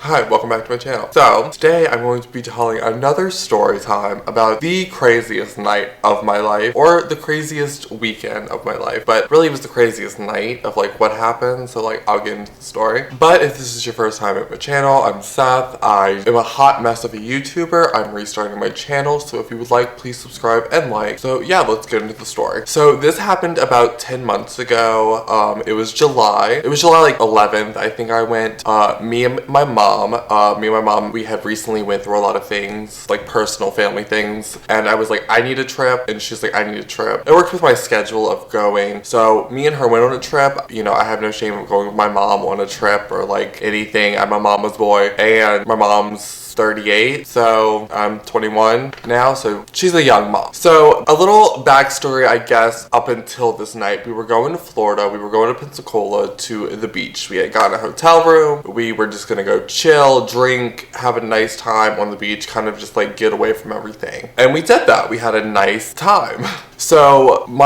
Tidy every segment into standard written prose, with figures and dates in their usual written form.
Hi, welcome back to my channel. So, today I'm going to be telling another story time about the craziest night of my life, or the craziest weekend of my life, but really it was the craziest night of like what happened, so like I'll get into the story. But if this is your first time at my channel, I'm Seth. I am a hot mess of a YouTuber. I'm restarting my channel, so if you would like, please subscribe and like. So yeah, let's get into the story. So this happened about 10 months ago. It was July. It was July like 11th. I think I went, me and my mom, we had recently went through a lot of things, like personal family things, and I was like, I need a trip, and she's like, I need a trip. It worked with my schedule of going, so me and her went on a trip. You know, I have no shame of going with my mom on a trip or like anything. I'm a mama's boy, and my mom's 38, so I'm 21 now, so she's a young mom. So a little backstory, I guess, up until this night. We were going to Florida, we were going to Pensacola to the beach. We had gotten a hotel room, we were just gonna go chill, drink, have a nice time on the beach, kind of just like get away from everything. And we did that, we had a nice time. So me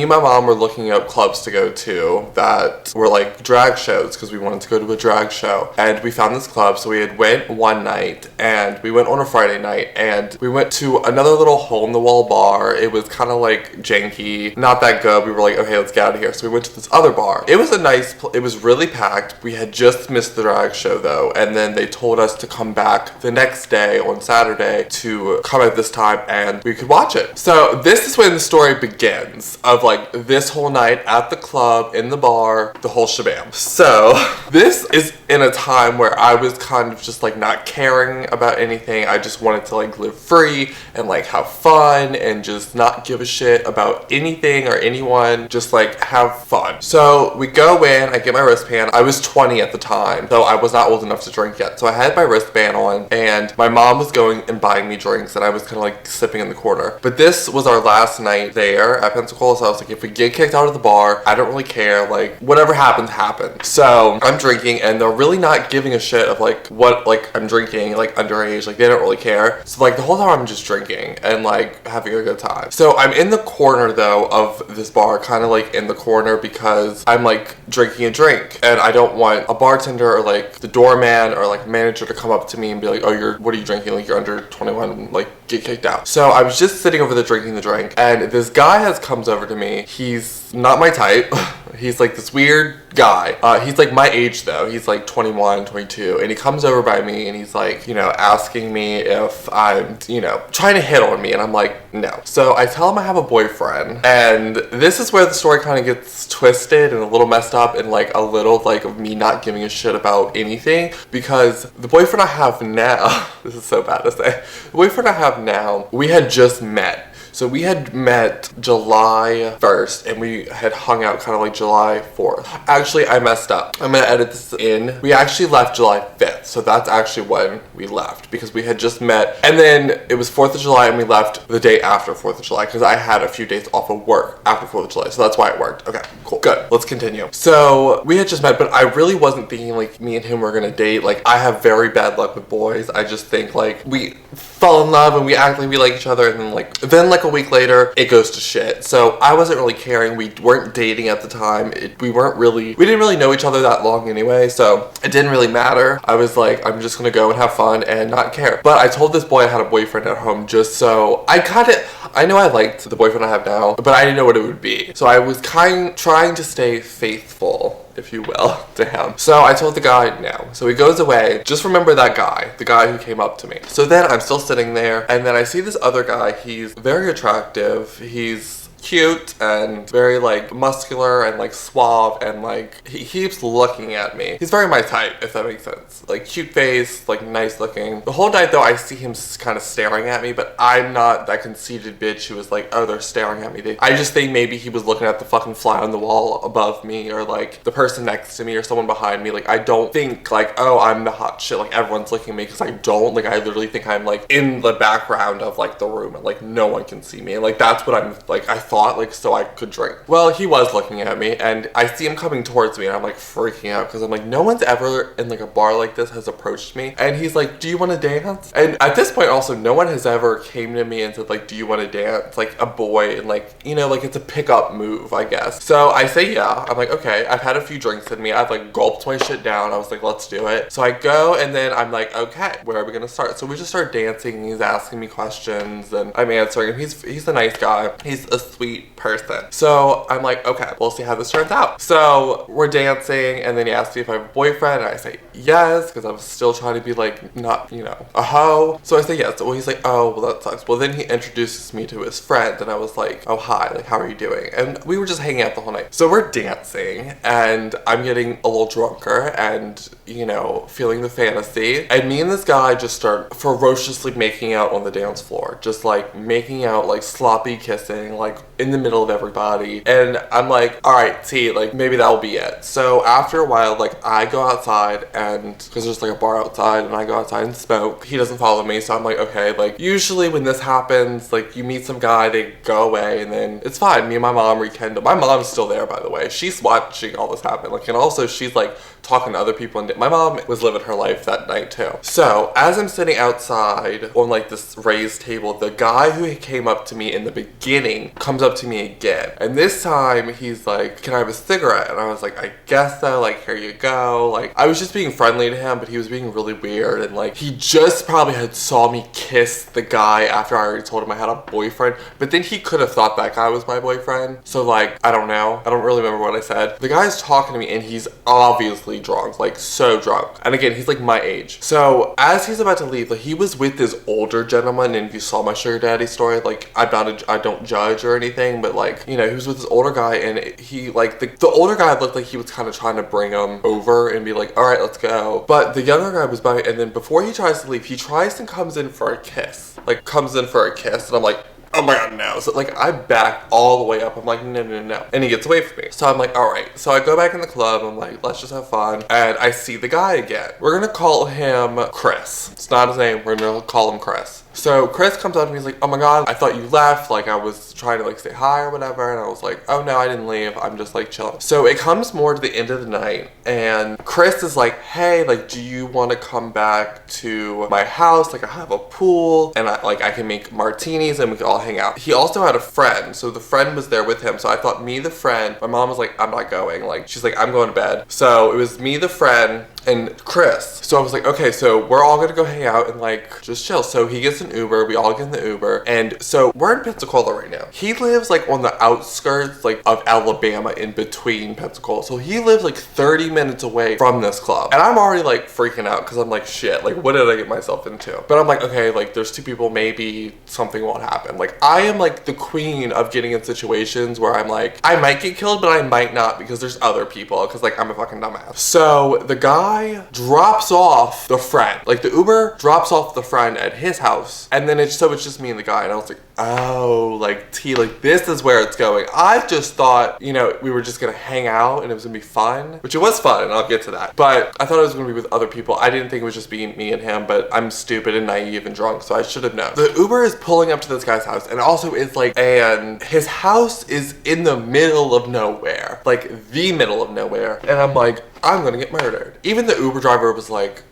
and my mom were looking up clubs to go to that were like drag shows, because we wanted to go to a drag show. And we found this club, so we had went one night, and we went on a Friday night, and we went to another little hole-in-the-wall bar. It was kind of like janky, not that good. We were like, okay, let's get out of here. So we went to this other bar. It was a nice, it was really packed. We had just missed the drag show though, and then they told us to come back the next day on Saturday to come at this time and we could watch it. So this is when the story begins of like this whole night at the club, in the bar, the whole shabam. So this is in a time where I was kind of just like not caring about anything. I just wanted to like live free and like have fun and just not give a shit about anything or anyone, just like have fun. So we go in, I get my wristband. I was 20 at the time, so I was not old enough to drink yet. So I had my wristband on, and my mom was going and buying me drinks, and I was kind of like sipping in the corner. But this was our last night there at Pensacola, so I was like, if we get kicked out of the bar, I don't really care, like whatever happens, happens. So I'm drinking, and they're really not giving a shit of like what like I'm drinking, like underage, like they don't really care. So like the whole time I'm just drinking and like having a good time. So I'm in the corner though of this bar, kind of like in the corner, because I'm like drinking a drink, and I don't want a bartender or like the doorman or like manager to come up to me and be like, oh, what are you drinking, like you're under 21, like get kicked out. So I was just sitting over there drinking the drink, and this guy comes over to me. He's not my type. He's like this weird guy. He's like my age though. He's like 21, 22. And he comes over by me and he's like, you know, asking me if I'm, you know, trying to hit on me. And I'm like, no. So I tell him I have a boyfriend. And this is where the story kind of gets twisted and a little messed up, and like a little like of me not giving a shit about anything, because the boyfriend I have now, this is so bad to say, the boyfriend I have now, we had just met. So we had met July 1st, and we had hung out kind of like July 4th. Actually, I messed up. I'm gonna edit this in. We actually left July 5th, so that's actually when we left, because we had just met, and then it was 4th of July, and we left the day after 4th of July, because I had a few days off of work after 4th of July, so that's why it worked. Okay, cool, good. Let's continue. So we had just met, but I really wasn't thinking like me and him were gonna date. Like, I have very bad luck with boys. I just think like we fell in love and we act like we like each other, and then like a week later it goes to shit. So I wasn't really caring. We weren't dating at the time. We didn't really know each other that long anyway, so it didn't really matter. I was like, I'm just gonna go and have fun and not care. But I told this boy I had a boyfriend at home, just so I know I liked the boyfriend I have now, but I didn't know what it would be. So I was trying to stay faithful, if you will, to him. So I told the guy no. So he goes away. Just remember that guy, the guy who came up to me. So then I'm still sitting there, and then I see this other guy. He's very attractive. He's cute and very like muscular and like suave, and like he keeps looking at me. He's very my type, if that makes sense. Like cute face, like nice looking. The whole night though, I see him kind of staring at me, but I'm not that conceited bitch who was like, oh, they're staring at me. I just think maybe he was looking at the fucking fly on the wall above me, or like the person next to me, or someone behind me. Like, I don't think like, oh, I'm the hot shit, like everyone's looking at me, because I don't. Like, I literally think I'm like in the background of like the room, and like no one can see me, and like that's what I'm like, I thought, like, so I could drink. Well, he was looking at me, and I see him coming towards me, and I'm like freaking out because I'm like, no one's ever in like a bar like this has approached me. And he's like, do you want to dance? And at this point also, no one has ever came to me and said like, do you want to dance? Like a boy, and like, you know, like it's a pickup move, I guess. So I say yeah. I'm like, okay, I've had a few drinks in me. I've like gulped my shit down. I was like, let's do it. So I go, and then I'm like, okay, where are we gonna start? So we just start dancing. He's asking me questions, and I'm answering him. He's a nice guy. He's a sweet person. So I'm like, okay, we'll see how this turns out. So we're dancing, and then he asks me if I have a boyfriend, and I say yes, because I was still trying to be like, not, you know, a hoe. So I say yes. Well, he's like, oh, well, that sucks. Well, then he introduces me to his friend, and I was like, oh, hi, like, how are you doing? And we were just hanging out the whole night. So we're dancing, and I'm getting a little drunker, and, you know, feeling the fantasy. And me and this guy just start ferociously making out on the dance floor. Just like making out, like sloppy kissing, like in the middle of everybody. And I'm like, all right, T, like maybe that'll be it. So after a while, like I go outside, and because there's like a bar outside, and I go outside and smoke. He doesn't follow me, so I'm like, okay, like usually when this happens, like you meet some guy, they go away, and then it's fine. Me and my mom rekindle. My mom's still there, by the way. She's watching all this happen. Like, and also she's like talking to other people, and my mom was living her life that night too. So as I'm sitting outside on like this raised table, the guy who came up to me in the beginning comes up to me again, and this time he's like, can I have a cigarette? And I was like, I guess so, like here you go. Like I was just being friendly to him, but he was being really weird, and like he just probably had saw me kiss the guy after I already told him I had a boyfriend, but then he could have thought that guy was my boyfriend. So like I don't know, I don't really remember what I said. The guy's talking to me, and he's obviously drunk, like so drunk, and again he's like my age. So as he's about to leave, like he was with this older gentleman, and if you saw my sugar daddy story, like I don't judge or anything, but like, you know, he was with this older guy, and he like the older guy looked like he was kind of trying to bring him over and be like, all right, let's go. But the younger guy was by me, and then before he tries to leave, he tries and comes in for a kiss, and I'm like, oh my god, no. So like I back all the way up. I'm like, no, no, no. And he gets away from me. So I'm like, all right. So I go back in the club. I'm like, let's just have fun. And I see the guy again. We're gonna call him Chris. It's not his name. We're gonna call him Chris. So Chris comes up to me, he's like, oh my god, I thought you left, like I was trying to like say hi or whatever, and I was like, oh no, I didn't leave, I'm just like chilling. So it comes more to the end of the night, and Chris is like, hey, like do you want to come back to my house? Like I have a pool, and I can make martinis, and we can all hang out. He also had a friend, so the friend was there with him, so I thought me, the friend, my mom was like, I'm not going, like she's like, I'm going to bed. So it was me, the friend, and Chris. So I was like, okay, so we're all gonna go hang out and like just chill. So he gets an Uber, we all get in the Uber, and so we're in Pensacola right now. He lives like on the outskirts like of Alabama, in between Pensacola. So he lives like 30 minutes away from this club, and I'm already like freaking out because I'm like, shit, like what did I get myself into? But I'm like, okay, like there's two people, maybe something won't happen. Like I am like the queen of getting in situations where I'm like, I might get killed, but I might not, because there's other people, because like I'm a fucking dumbass. So the guy drops off the friend, like the Uber drops off the friend at his house, and then it's just me and the guy, and I was like, oh, like T, like this is where it's going. I just thought, you know, we were just gonna hang out and it was gonna be fun, which it was fun, and I'll get to that, but I thought it was gonna be with other people. I didn't think it was just being me and him, but I'm stupid and naive and drunk, so I should have known. The Uber is pulling up to this guy's house, and also it's like, and his house is in the middle of nowhere, like the middle of nowhere, and I'm like, I'm gonna get murdered. Even the Uber driver was like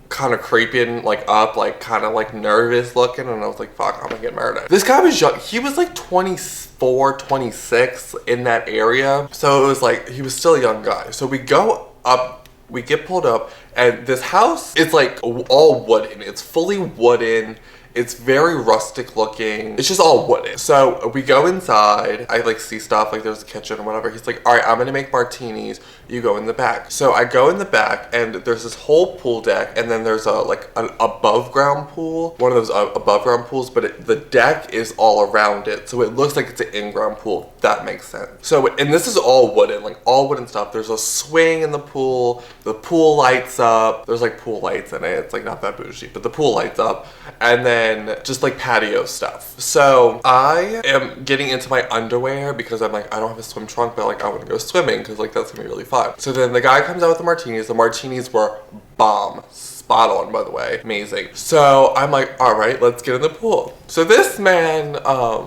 kind of creeping like up, like kind of like nervous looking, and I was like, fuck, I'm gonna get murdered. This guy was young. He was like 24, 26 in that area. So it was like, he was still a young guy. So we go up, we get pulled up, and this house is like all wooden. It's fully wooden. It's very rustic looking. It's just all wooden. So we go inside. I like see stuff, like there's a kitchen or whatever. He's like, all right, I'm gonna make martinis. You go in the back. So I go in the back, and there's this whole pool deck, and then there's like an above ground pool. One of those above ground pools, but the deck is all around it. So it looks like it's an in-ground pool. That makes sense. So, and this is all wooden, like all wooden stuff. There's a swing in the pool. The pool lights up. There's like pool lights in it. It's like not that bougie, but the pool lights up. And then just like patio stuff. So I am getting into my underwear because I'm like, I don't have a swim trunk, but like I want to go swimming because like that's gonna be really fun. So then the guy comes out with the martinis. The martinis were bomb. spot on, by the way. Amazing. So I'm like, all right, let's get in the pool. So this man,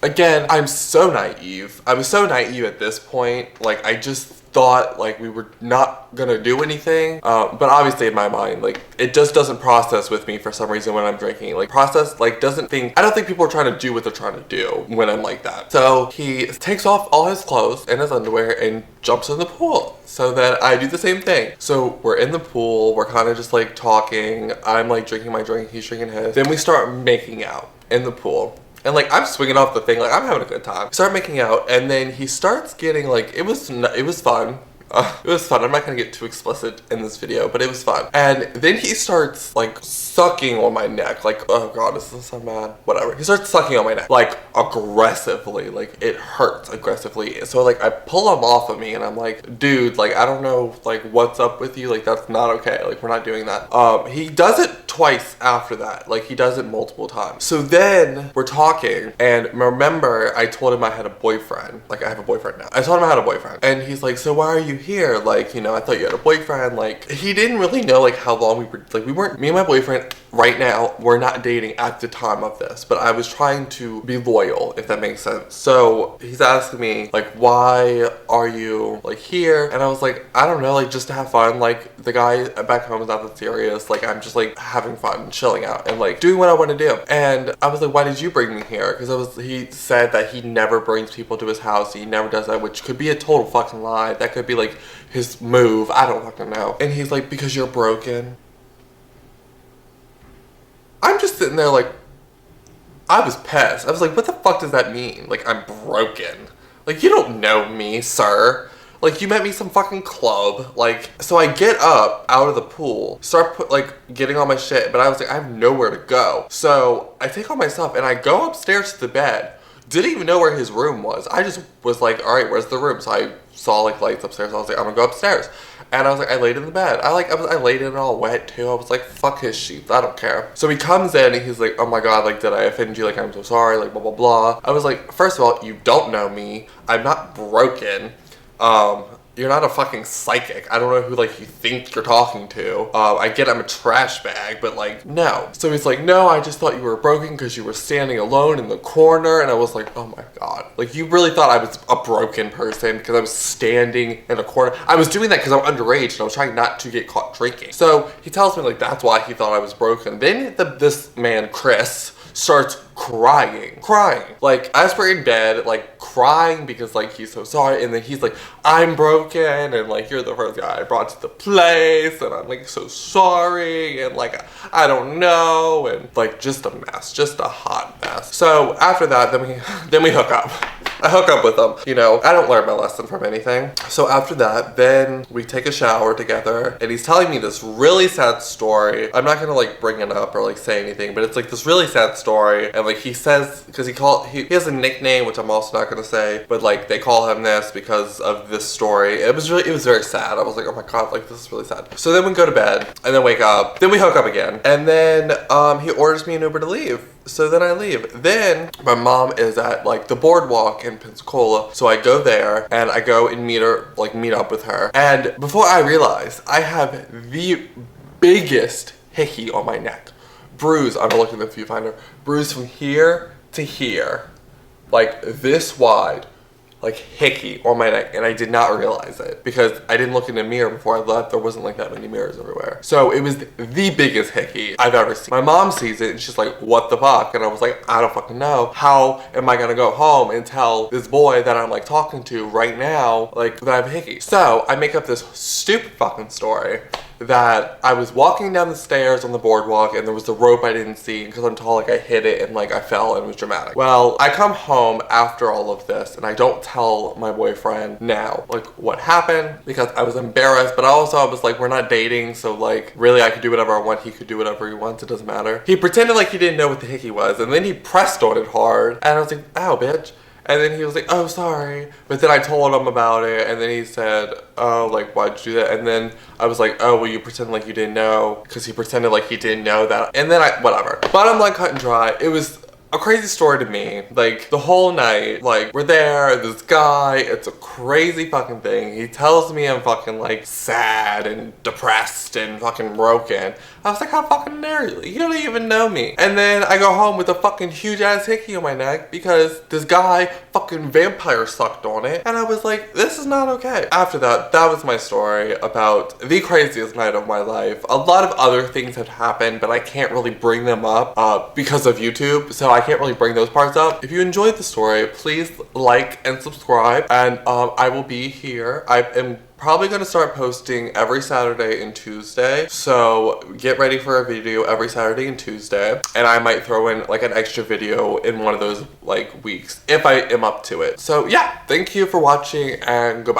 again, I'm so naive. I was so naive at this point. Like, I just thought like we were not gonna do anything, but obviously in my mind, like, it just doesn't process with me for some reason when I'm drinking. Like, process, like, doesn't think, I don't think people are trying to do what they're trying to do when I'm like that. So he takes off all his clothes and his underwear and jumps in the pool. So then I do the same thing. So we're in the pool, we're kind of just like talking. I'm like drinking my drink, he's drinking his. Then we start making out in the pool. And like, I'm swinging off the thing, like, I'm having a good time. We start making out, and then he starts getting like, it was fun. It was fun. I'm not gonna get too explicit in this video, but it was fun. And then he starts like sucking on my neck. Like, oh god, this is so bad. Whatever. He starts sucking on my neck, like aggressively. Like, it hurts aggressively. So like, I pull him off of me, and I'm like, dude, like, I don't know, like, what's up with you? Like, that's not okay. Like, we're not doing that. He does it twice after that. Like, he does it multiple times. So then we're talking, and remember, I told him I had a boyfriend. Like, I have a boyfriend now. I told him I had a boyfriend, and he's like, so why are you here? Like, you know, I thought you had a boyfriend. Like, he didn't really know like how long we were, like, we weren't, me and my boyfriend right now, we're not dating at the time of this, but I was trying to be loyal, if that makes sense. So he's asking me like, why are you like here? And I was like, I don't know, like, just to have fun. Like, the guy back home is not that serious. Like, I'm just like having fun, chilling out, and like doing what I want to do. And I was like, why did you bring me here? Because he said that he never brings people to his house. He never does that, which could be a total fucking lie. That could be like his move. I don't fucking know. And he's like, because you're broken. I'm just sitting there like, I was pissed. I was like, what the fuck does that mean? Like, I'm broken. Like, you don't know me, sir. Like, you met me some fucking club. Like, so I get up out of the pool, start getting all my shit, but I was like, I have nowhere to go. So I take all my stuff and I go upstairs to the bed. Didn't even know where his room was. I just was like, all right, where's the room? So I saw like lights upstairs. I was like, I'm gonna go upstairs. And I was like, I laid in the bed. I laid in it all wet too. I was like, fuck his sheets. I don't care. So he comes in and he's like, oh my god, like, did I offend you? Like, I'm so sorry, like, blah, blah, blah. I was like, first of all, you don't know me. I'm not broken. You're not a fucking psychic. I don't know who, like, you think you're talking to. I get I'm a trash bag, but, like, no. So he's like, no, I just thought you were broken because you were standing alone in the corner. And I was like, oh my god. Like, you really thought I was a broken person because I was standing in a corner? I was doing that because I'm underage and I was trying not to get caught drinking. So he tells me, like, that's why he thought I was broken. Then this man, Chris, starts crying. Like, as we're in bed, like, crying because, like, he's so sorry. And then he's like, I'm broken, and, like, you're the first guy I brought to the place, and I'm, like, so sorry, and, like, I don't know, and, like, just a mess, just a hot mess. So after that, then we hook up. I hook up with him. You know, I don't learn my lesson from anything. So after that, then we take a shower together, and he's telling me this really sad story. I'm not gonna, like, bring it up or, like, say anything, but it's, like, this really sad story. And, like, he says, because he has a nickname, which I'm also not gonna say, but, like, they call him this because of this story. It was very sad. I was like, oh my god, like, this is really sad. So then we go to bed, and then wake up. Then we hook up again. And then he orders me an Uber to leave. So then I leave. Then my mom is at, like, the boardwalk in Pensacola. So I go there and I go and meet up with her. And before I realize, I have the biggest hickey on my neck. Bruise, I'm looking at the viewfinder. Bruise from here to here. Like, this wide. Like, hickey on my neck, and I did not realize it because I didn't look in the mirror before I left. There wasn't like that many mirrors everywhere. So it was the biggest hickey I've ever seen. My mom sees it and she's like, what the fuck? And I was like, I don't fucking know. How am I gonna go home and tell this boy that I'm, like, talking to right now, like, that I have a hickey? So I make up this stupid fucking story that I was walking down the stairs on the boardwalk and there was the rope I didn't see, because I'm tall, like, I hit it and, like, I fell and it was dramatic. Well, I come home after all of this and I don't tell my boyfriend now, like, what happened, because I was embarrassed, but also I was like, we're not dating, so, like, really I could do whatever I want, he could do whatever he wants, it doesn't matter. He pretended like he didn't know what the hickey was, and then he pressed on it hard, and I was like, ow, bitch. And then he was like, oh, sorry. But then I told him about it, and then he said, oh, like, why'd you do that? And then I was like, oh, well, you pretend like you didn't know, because he pretended like he didn't know that. And then whatever. Bottom line, cut and dry, it was a crazy story to me. Like, the whole night, like, we're there, this guy, it's a crazy fucking thing. He tells me I'm fucking, like, sad and depressed and fucking broken. I was like, how fucking dare you? You don't even know me. And then I go home with a fucking huge ass hickey on my neck because this guy fucking vampire sucked on it. And I was like, this is not okay. After that, that was my story about the craziest night of my life. A lot of other things have happened, but I can't really bring them up because of YouTube. So I can't really bring those parts up. If you enjoyed the story, please like and subscribe. And I will be here. I am probably going to start posting every Saturday and Tuesday. So get ready for a video every Saturday and Tuesday. And I might throw in like an extra video in one of those like weeks if I am up to it. So yeah, thank you for watching and goodbye.